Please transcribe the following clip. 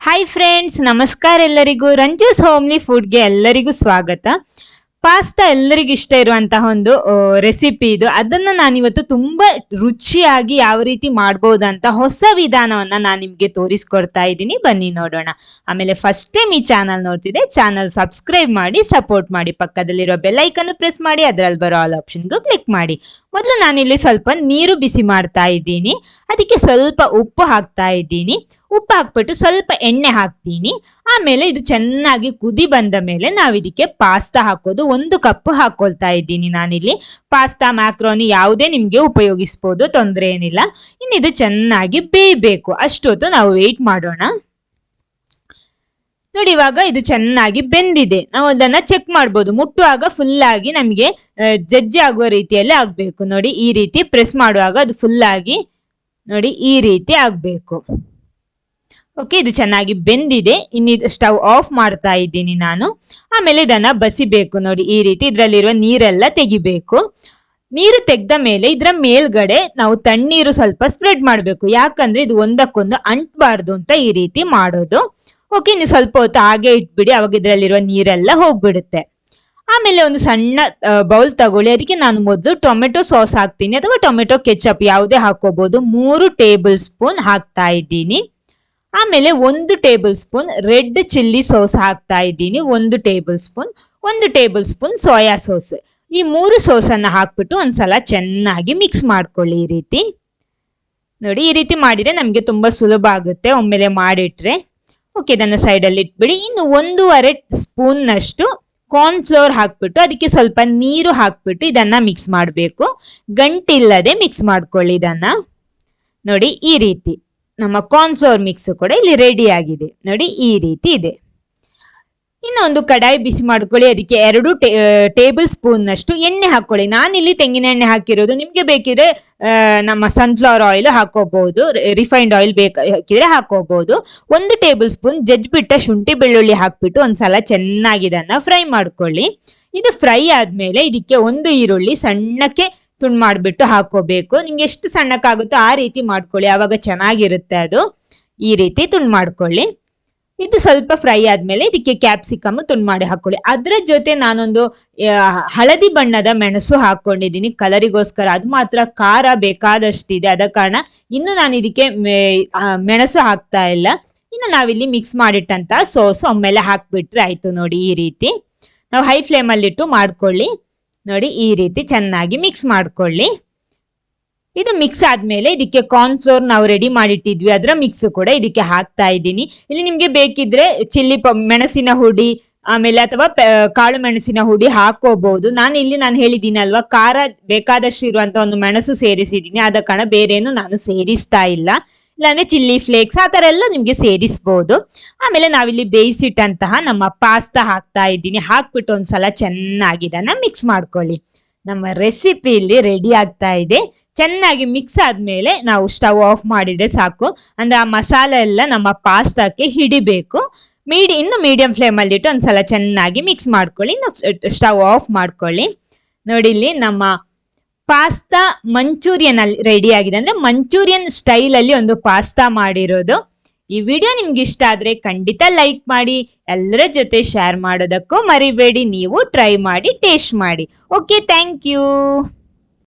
Hi friends, ನಮಸ್ಕಾರ ಎಲ್ಲರಿಗೂ. ರಂಜೂಸ್ homely ಫುಡ್ಗೆ ಎಲ್ಲರಿಗೂ ಸ್ವಾಗತ. ಪಾಸ್ತಾ ಎಲ್ಲರಿಗೂ ಇಷ್ಟ ಇರುವಂತಹ ಒಂದು ರೆಸಿಪಿ ಇದು. ಅದನ್ನ ನಾನಿವತ್ತು ತುಂಬಾ ರುಚಿಯಾಗಿ ಯಾವ ರೀತಿ ಮಾಡ್ಬೋದಂತ ಹೊಸ ವಿಧಾನವನ್ನ ನಾನು ನಿಮ್ಗೆ ತೋರಿಸ್ಕೊಡ್ತಾ ಇದ್ದೀನಿ. ಬನ್ನಿ ನೋಡೋಣ. ಆಮೇಲೆ ಫಸ್ಟ್ ಟೈಮ್ ಈ ಚಾನಲ್ ನೋಡ್ತಿದ್ರೆ ಚಾನಲ್ ಸಬ್ಸ್ಕ್ರೈಬ್ ಮಾಡಿ ಸಪೋರ್ಟ್ ಮಾಡಿ, ಪಕ್ಕದಲ್ಲಿರೋ ಬೆಲ್ ಐಕನ್ ಪ್ರೆಸ್ ಮಾಡಿ, ಅದರಲ್ಲಿ ಬರೋ ಆಲ್ ಆಪ್ಷನ್ಗೂ ಕ್ಲಿಕ್ ಮಾಡಿ. ಮೊದಲು ನಾನಿಲ್ಲಿ ಸ್ವಲ್ಪ ನೀರು ಬಿಸಿ ಮಾಡ್ತಾ ಇದ್ದೀನಿ. ಅದಕ್ಕೆ ಸ್ವಲ್ಪ ಉಪ್ಪು ಹಾಕ್ತಾ ಇದ್ದೀನಿ. ಉಪ್ಪು ಹಾಕ್ಬಿಟ್ಟು ಸ್ವಲ್ಪ ಎಣ್ಣೆ ಹಾಕ್ತೀನಿ. ಆಮೇಲೆ ಇದು ಚೆನ್ನಾಗಿ ಕುದಿ ಬಂದ ಮೇಲೆ ನಾವಿದಕ್ಕೆ ಪಾಸ್ತಾ ಹಾಕೋದು. 1 ಕಪ್ ಹಾಕೊಳ್ತಾ ಇದ್ದೀನಿ ನಾನಿಲ್ಲಿ. ಪಾಸ್ತಾ, ಮ್ಯಾಕ್ರೋನಿ ಯಾವುದೇ ನಿಮ್ಗೆ ಉಪಯೋಗಿಸ್ಬೋದು, ತೊಂದರೆ ಏನಿಲ್ಲ. ಇನ್ನಿದು ಚೆನ್ನಾಗಿ ಬೇಯಬೇಕು. ಅಷ್ಟೊತ್ತು ನಾವು ವೇಟ್ ಮಾಡೋಣ. ನೋಡಿ, ಇವಾಗ ಇದು ಚೆನ್ನಾಗಿ ಬೆಂದಿದೆ. ನಾವು ಅದನ್ನ ಚೆಕ್ ಮಾಡ್ಬೋದು. ಮುಟ್ಟುವಾಗ ಫುಲ್ ಆಗಿ ನಮಗೆ ಜಜ್ಜಿ ಆಗುವ ರೀತಿಯಲ್ಲಿ ಆಗ್ಬೇಕು. ನೋಡಿ, ಈ ರೀತಿ ಪ್ರೆಸ್ ಮಾಡುವಾಗ ಅದು ಫುಲ್ ಆಗಿ ನೋಡಿ ಈ ರೀತಿ ಆಗ್ಬೇಕು. ಓಕೆ, ಇದು ಚೆನ್ನಾಗಿ ಬೆಂದಿದೆ. ಇನ್ನಿದು ಸ್ಟವ್ ಆಫ್ ಮಾಡ್ತಾ ಇದ್ದೀನಿ ನಾನು. ಆಮೇಲೆ ಇದನ್ನ ಬಸಿಬೇಕು. ನೋಡಿ, ಈ ರೀತಿ ಇದರಲ್ಲಿರುವ ನೀರೆಲ್ಲ ತೆಗಿಬೇಕು. ನೀರು ತೆಗೆದ ಮೇಲೆ ಇದರ ಮೇಲ್ಗಡೆ ನಾವು ತಣ್ಣೀರು ಸ್ವಲ್ಪ ಸ್ಪ್ರೆಡ್ ಮಾಡಬೇಕು. ಯಾಕಂದ್ರೆ ಇದು ಒಂದಕ್ಕೊಂದು ಅಂಟಬಾರ್ದು ಅಂತ ಈ ರೀತಿ ಮಾಡೋದು. ಓಕೆ, ನೀವು ಸ್ವಲ್ಪ ಹೊತ್ತು ಹಾಗೆ ಇಟ್ಬಿಡಿ, ಅವಾಗ ಇದರಲ್ಲಿರುವ ನೀರೆಲ್ಲ ಹೋಗ್ಬಿಡುತ್ತೆ. ಆಮೇಲೆ ಒಂದು ಸಣ್ಣ ಬೌಲ್ ತಗೊಳ್ಳಿ. ಅದಕ್ಕೆ ನಾನು ಮೊದಲು ಟೊಮೆಟೊ ಸಾಸ್ ಹಾಕ್ತೀನಿ, ಅಥವಾ ಟೊಮೆಟೊ ಕೆಚಪ್ ಯಾವುದೇ ಹಾಕೋಬಹುದು. 3 ಟೇಬಲ್ ಸ್ಪೂನ್ ಹಾಕ್ತಾ ಇದ್ದೀನಿ. ಆಮೇಲೆ 1 table spoon red chilli sauce ಹಾಕ್ತಾ ಇದ್ದೀನಿ. 1 table spoon, 1 table spoon soya sauce. ಈ 3 ಸಾಸ್ ಅನ್ನ ಹಾಕ್ಬಿಟ್ಟು ಒಂದ್ಸಲ ಚೆನ್ನಾಗಿ ಮಿಕ್ಸ್ ಮಾಡ್ಕೊಳ್ಳಿ. ಈ ರೀತಿ ನೋಡಿ, ಈ ರೀತಿ ಮಾಡಿದ್ರೆ ನಮ್ಗೆ ತುಂಬಾ ಸುಲಭ ಆಗುತ್ತೆ ಒಮ್ಮೆಲೆ ಮಾಡಿಟ್ರೆ. ಓಕೆ, ಇದನ್ನ ಸೈಡ್ ಅಲ್ಲಿ ಇಟ್ಬಿಡಿ. ಇನ್ನು 1.5 ಸ್ಪೂನ್ ನಷ್ಟು ಕಾರ್ನ್ ಫ್ಲೋರ್ ಹಾಕ್ಬಿಟ್ಟು ಅದಕ್ಕೆ ಸ್ವಲ್ಪ ನೀರು ಹಾಕ್ಬಿಟ್ಟು ಇದನ್ನ ಮಿಕ್ಸ್ ಮಾಡಬೇಕು. ಗಂಟಿಲ್ಲದೆ ಮಿಕ್ಸ್ ಮಾಡ್ಕೊಳ್ಳಿ ಇದನ್ನ. ನೋಡಿ, ಈ ರೀತಿ ನಮ್ಮ ಕಾರ್ನ್ ಫ್ಲೋರ್ ಮಿಕ್ಸ್ ಕೂಡ ಇಲ್ಲಿ ರೆಡಿ ಆಗಿದೆ. ನೋಡಿ, ಈ ರೀತಿ ಇದೆ. ಇನ್ನೊಂದು ಕಡಾಯಿ ಬಿಸಿ ಮಾಡ್ಕೊಳ್ಳಿ. ಅದಕ್ಕೆ 2 ಟೇಬಲ್ ಸ್ಪೂನ್ ನಷ್ಟು ಎಣ್ಣೆ ಹಾಕೊಳ್ಳಿ. ನಾನಿಲ್ಲಿ ತೆಂಗಿನ ಎಣ್ಣೆ ಹಾಕಿರೋದು. ನಿಮ್ಗೆ ಬೇಕಿದ್ರೆ ನಮ್ಮ ಸನ್ಫ್ಲವರ್ ಆಯಿಲ್ ಹಾಕೋಬಹುದು, ರಿಫೈನ್ಡ್ ಆಯಿಲ್ ಬೇಕಿದ್ರೆ ಹಾಕೋಬಹುದು. 1 ಟೇಬಲ್ ಸ್ಪೂನ್ ಜಜ್ಜಿಬಿಟ್ಟ ಶುಂಠಿ ಬೆಳ್ಳುಳ್ಳಿ ಹಾಕ್ಬಿಟ್ಟು ಒಂದ್ಸಲ ಚೆನ್ನಾಗಿ ಇದನ್ನ ಫ್ರೈ ಮಾಡ್ಕೊಳ್ಳಿ. ಇದು ಫ್ರೈ ಆದ್ಮೇಲೆ ಇದಕ್ಕೆ 1 ಈರುಳ್ಳಿ ಸಣ್ಣಕ್ಕೆ ತುಂಡು ಮಾಡ್ಬಿಟ್ಟು ಹಾಕೋಬೇಕು. ನಿಮ್ಗೆ ಎಷ್ಟು ಸಣ್ಣಕ್ಕಾಗುತ್ತೋ ಆ ರೀತಿ ಮಾಡ್ಕೊಳ್ಳಿ, ಆವಾಗ ಚೆನ್ನಾಗಿರುತ್ತೆ ಅದು. ಈ ರೀತಿ ತುಂಡು ಮಾಡ್ಕೊಳ್ಳಿ. ಇದು ಸ್ವಲ್ಪ ಫ್ರೈ ಆದ್ಮೇಲೆ ಇದಕ್ಕೆ ಕ್ಯಾಪ್ಸಿಕಮ್ ತುಂಡು ಮಾಡಿ ಹಾಕೊಳ್ಳಿ. ಅದರ ಜೊತೆ ನಾನೊಂದು ಹಳದಿ ಬಣ್ಣದ ಮೆಣಸು ಹಾಕೊಂಡಿದ್ದೀನಿ ಕಲರಿಗೋಸ್ಕರ. ಅದು ಮಾತ್ರ ಖಾರ ಬೇಕಾದಷ್ಟಿದೆ, ಆದ ಕಾರಣ ಇನ್ನು ನಾನು ಇದಕ್ಕೆ ಮೆಣಸು ಹಾಕ್ತಾ ಇಲ್ಲ. ಇನ್ನು ನಾವಿಲ್ಲಿ ಮಿಕ್ಸ್ ಮಾಡಿಟ್ಟಂತ ಸಾಸ್ ಒಮ್ಮೆಲೆ ಹಾಕ್ಬಿಟ್ರೆ ಆಯ್ತು. ನೋಡಿ, ಈ ರೀತಿ ನಾವು ಹೈ ಫ್ಲೇಮ್ ಅಲ್ಲಿ ಇಟ್ಟು ಮಾಡ್ಕೊಳ್ಳಿ. ನೋಡಿ, ಈ ರೀತಿ ಚೆನ್ನಾಗಿ ಮಿಕ್ಸ್ ಮಾಡ್ಕೊಳ್ಳಿ. ಇದು ಮಿಕ್ಸ್ ಆದ್ಮೇಲೆ ಇದಕ್ಕೆ ಕಾರ್ನ್ ಫ್ಲೋರ್ ನಾವು ರೆಡಿ ಮಾಡಿಟ್ಟಿದ್ವಿ, ಅದರ ಮಿಕ್ಸ್ ಕೂಡ ಇದಕ್ಕೆ ಹಾಕ್ತಾ ಇದ್ದೀನಿ. ಇಲ್ಲಿ ನಿಮ್ಗೆ ಬೇಕಿದ್ರೆ ಚಿಲ್ಲಿ ಮೆಣಸಿನ ಹುಡಿ ಆಮೇಲೆ ಅಥವಾ ಕಾಳು ಮೆಣಸಿನ ಹುಡಿ ಹಾಕೋಬಹುದು. ನಾನು ಹೇಳಿದ್ದೀನಿ ಅಲ್ವಾ, ಖಾರ ಬೇಕಾದಷ್ಟು ಇರುವಂತ ಒಂದು ಮೆಣಸು ಸೇರಿಸಿದ್ದೀನಿ, ಆದ ಕಾರಣ ಬೇರೇನು ನಾನು ಸೇರಿಸ್ತಾ ಇಲ್ಲ. ಇಲ್ಲಾಂದ್ರೆ ಚಿಲ್ಲಿ ಫ್ಲೇಕ್ಸ್ ಆ ತರ ಎಲ್ಲ ನಿಮ್ಗೆ ಸೇರಿಸಬಹುದು. ಆಮೇಲೆ ನಾವಿಲ್ಲಿ ಬೇಯಿಸಿಟ್ಟಂತಹ ನಮ್ಮ ಪಾಸ್ತಾ ಹಾಕ್ತಾ ಇದ್ದೀನಿ. ಹಾಕ್ಬಿಟ್ಟು ಒಂದ್ಸಲ ಚೆನ್ನಾಗಿ ಇದನ್ನ ಮಿಕ್ಸ್ ಮಾಡ್ಕೊಳ್ಳಿ. ನಮ್ಮ ರೆಸಿಪಿ ಇಲ್ಲಿ ರೆಡಿ ಆಗ್ತಾ ಇದೆ. ಚೆನ್ನಾಗಿ ಮಿಕ್ಸ್ ಆದ್ಮೇಲೆ ನಾವು ಸ್ಟವ್ ಆಫ್ ಮಾಡಿದ್ರೆ ಸಾಕು. ಅಂದ್ರೆ ಆ ಮಸಾಲೆ ಎಲ್ಲ ನಮ್ಮ ಪಾಸ್ತಾಕ್ಕೆ ಹಿಡಿಬೇಕು. ಇನ್ನು ಮೀಡಿಯಂ ಫ್ಲೇಮ್ ಅಲ್ಲಿ ಇಟ್ಟು ಒಂದ್ಸಲ ಚೆನ್ನಾಗಿ ಮಿಕ್ಸ್ ಮಾಡ್ಕೊಳ್ಳಿ. ಸ್ಟವ್ ಆಫ್ ಮಾಡ್ಕೊಳ್ಳಿ. ನೋಡಿ, ಇಲ್ಲಿ ನಮ್ಮ ಪಾಸ್ತಾ ಮಂಚೂರಿಯನ್ ಅಲ್ಲಿ ರೆಡಿ ಆಗಿದೆ. ಅಂದ್ರೆ ಮಂಚೂರಿಯನ್ ಸ್ಟೈಲ್ ಅಲ್ಲಿ ಒಂದು ಪಾಸ್ತಾ ಮಾಡಿರೋದು. ಈ ವಿಡಿಯೋ ನಿಮ್ಗೆ ಇಷ್ಟ ಆದ್ರೆ ಖಂಡಿತ ಲೈಕ್ ಮಾಡಿ, ಎಲ್ಲರ ಜೊತೆ ಶೇರ್ ಮಾಡೋದಕ್ಕೂ ಮರಿಬೇಡಿ. ನೀವು ಟ್ರೈ ಮಾಡಿ ಟೇಸ್ಟ್ ಮಾಡಿ. Okay, thank you.